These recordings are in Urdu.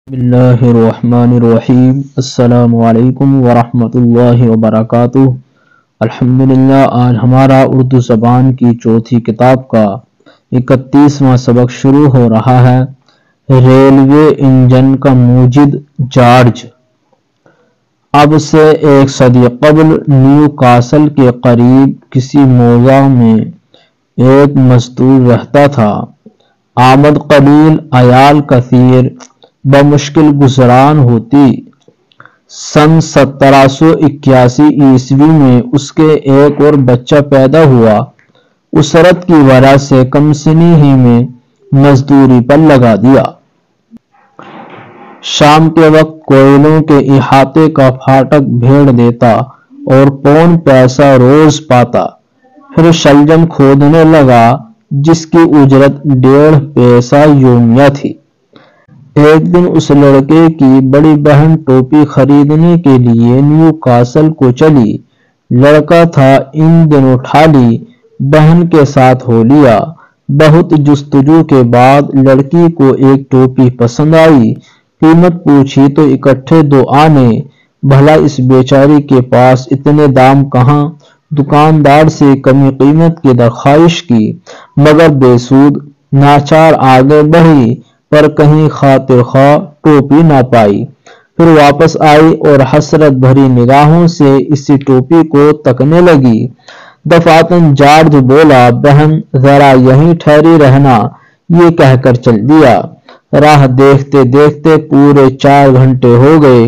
بسم اللہ الرحمن الرحیم۔ السلام علیکم ورحمۃ اللہ وبرکاتہ۔ الحمدللہ، آج ہمارا اردو زبان کی چوتھی کتاب کا 31واں سبق شروع ہو رہا ہے۔ ریلوے انجن کا موجد جارج۔ اب سے 1 صدی قبل نیو کاسل کے قریب کسی موضع میں ایک مزدور رہتا تھا۔ آمد قلیل، عیال کثیر، بمشکل گزران ہوتی۔ سن 1781 عیسوی میں اس کے ایک اور بچہ پیدا ہوا۔ اسرت کی وجہ سے کم سنی ہی میں مزدوری پر لگا دیا۔ شام کے وقت کوئلوں کے احاطے کا پھاٹک بھیڑ دیتا اور پون پیسہ روز پاتا۔ پھر شلجم کھودنے لگا جس کی اجرت 1.5 پیسہ یومیہ تھی۔ ایک دن اس لڑکے کی بڑی بہن ٹوپی خریدنے کے لیے نیو کاسل کو چلی۔ لڑکا تھا ان دنوں ٹھالی، بہن کے ساتھ ہو لیا۔ بہت جستجو کے بعد لڑکی کو ایک ٹوپی پسند آئی۔ قیمت پوچھی تو اکٹھے 2 آنے۔ بھلا اس بیچاری کے پاس اتنے دام کہاں؟ دکاندار سے کمی قیمت کی درخواست کی مگر بے سود۔ ناچار آگے بڑھی پر کہیں خاطر خواہ ٹوپی نہ پائی۔ پھر واپس آئی اور حسرت بھری نگاہوں سے اسی ٹوپی کو تکنے لگی۔ دفعتاً جارج بولا، بہن ذرا یہیں ٹھہری رہنا، یہ کہہ کر چل دیا۔ راہ دیکھتے دیکھتے پورے 4 گھنٹے ہو گئے۔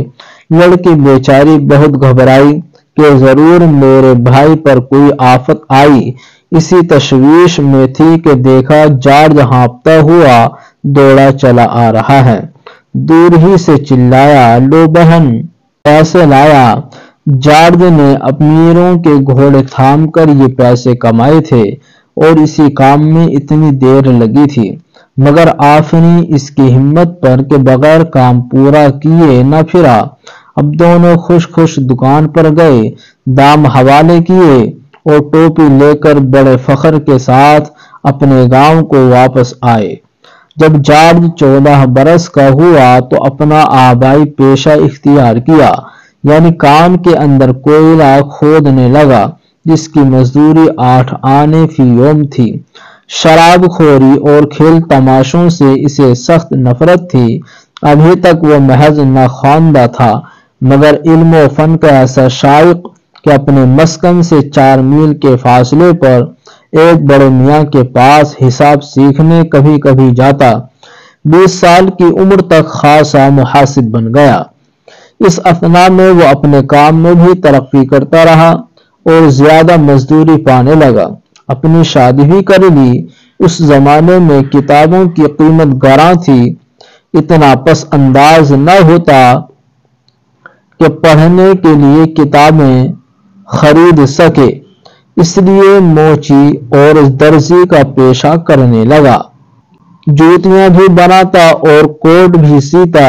لڑکی بیچاری بہت گھبرائی کہ ضرور میرے بھائی پر کوئی آفت آئی۔ اسی تشویش میں تھی کہ دیکھا جارج ہانپتا ہوا دوڑا چلا آ رہا ہے۔ دور ہی سے چلایا، لو بہن، پیسے لایا۔ جارج نے امیروں کے گھوڑے تھام کر یہ پیسے کمائے تھے اور اسی کام میں اتنی دیر لگی تھی، مگر آفریں اس کی ہمت پر کہ بغیر کام پورا کیے نہ پھرا۔ اب دونوں خوش خوش دکان پر گئے، دام حوالے کیے اور ٹوپی لے کر بڑے فخر کے ساتھ اپنے گاؤں کو واپس آئے۔ جب جارج 14 برس کا ہوا تو اپنا آبائی پیشہ اختیار کیا، یعنی کام کے اندر کوئلہ کھودنے لگا، جس کی مزدوری 8 آنے فی یوم تھی۔ شراب خوری اور کھیل تماشوں سے اسے سخت نفرت تھی۔ ابھی تک وہ محض ناخواندہ تھا، مگر علم و فن کا ایسا شائق کہ اپنے مسکن سے 4 میل کے فاصلے پر ایک بڑے میاں کے پاس حساب سیکھنے کبھی کبھی جاتا۔ 20 سال کی عمر تک خاصا محاسب بن گیا۔ اس اثنا میں وہ اپنے کام میں بھی ترقی کرتا رہا اور زیادہ مزدوری پانے لگا۔ اپنی شادی بھی کر لی۔ اس زمانے میں کتابوں کی قیمت گراں تھی، اتنا پس انداز نہ ہوتا کہ پڑھنے کے لیے کتابیں خرید سکے، اس لیے موچی اور درزی کا پیشہ کرنے لگا۔ جوتیاں بھی بناتا اور کوٹ بھی سیتا۔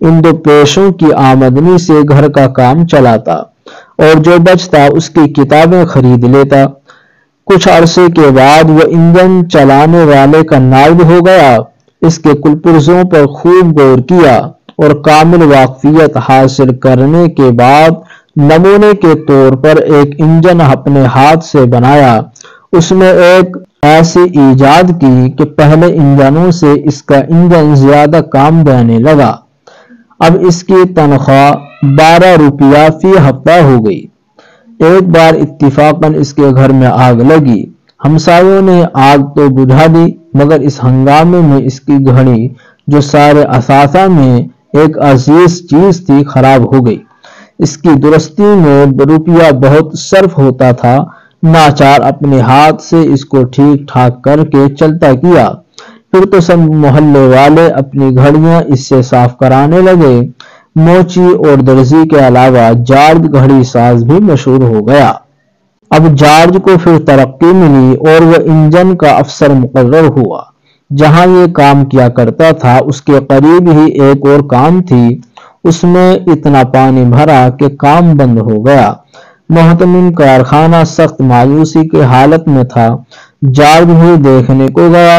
ان 2 پیشوں کی آمدنی سے گھر کا کام چلاتا اور جو بچتا اس کی کتابیں خرید لیتا۔ کچھ عرصے کے بعد وہ انجن چلانے والے کا نائب ہو گیا۔ اس کے کل پرزوں پر خوب غور کیا اور کامل واقفیت حاصل کرنے کے بعد نمونے کے طور پر ایک انجن اپنے ہاتھ سے بنایا۔ اس میں ایک ایسی ایجاد کی کہ پہلے انجنوں سے اس کا انجن زیادہ کام دینے لگا۔ اب اس کی تنخواہ 12 روپیہ فی ہفتہ ہو گئی۔ ایک بار اتفاقاً اس کے گھر میں آگ لگی۔ ہمسایوں نے آگ تو بجھا دی، مگر اس ہنگامے میں اس کی گھڑی، جو سارے اثاثہ میں ایک عزیز چیز تھی، خراب ہو گئی۔ اس کی درستی میں روپیہ بہت صرف ہوتا تھا۔ ناچار اپنے ہاتھ سے اس کو ٹھیک ٹھاک کر کے چلتا کیا۔ پھر تو سب محلے والے اپنی گھڑیاں اس سے صاف کرانے لگے۔ موچی اور درزی کے علاوہ جارج گھڑی ساز بھی مشہور ہو گیا۔ اب جارج کو پھر ترقی ملی اور وہ انجن کا افسر مقرر ہوا۔ جہاں یہ کام کیا کرتا تھا اس کے قریب ہی ایک اور کام تھی۔ اس میں اتنا پانی بھرا کہ کام بند ہو گیا۔ محتمم کارخانہ سخت مایوسی کی حالت میں تھا۔ جارج بھی دیکھنے کو گیا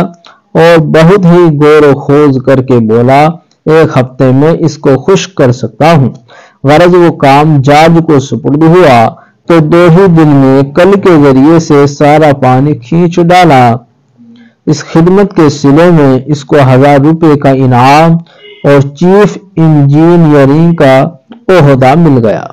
اور بہت ہی غور و خوض کر کے بولا، 1 ہفتے میں اس کو خشک کر سکتا ہوں۔ غرض وہ کام جارج کو سپرد ہوا تو 2 ہی دن میں کل کے ذریعے سے سارا پانی کھینچ ڈالا۔ اس خدمت کے صلے میں اس کو 1000 روپے کا انعام اور چیف انجینئرنگ کا عہدہ مل گیا۔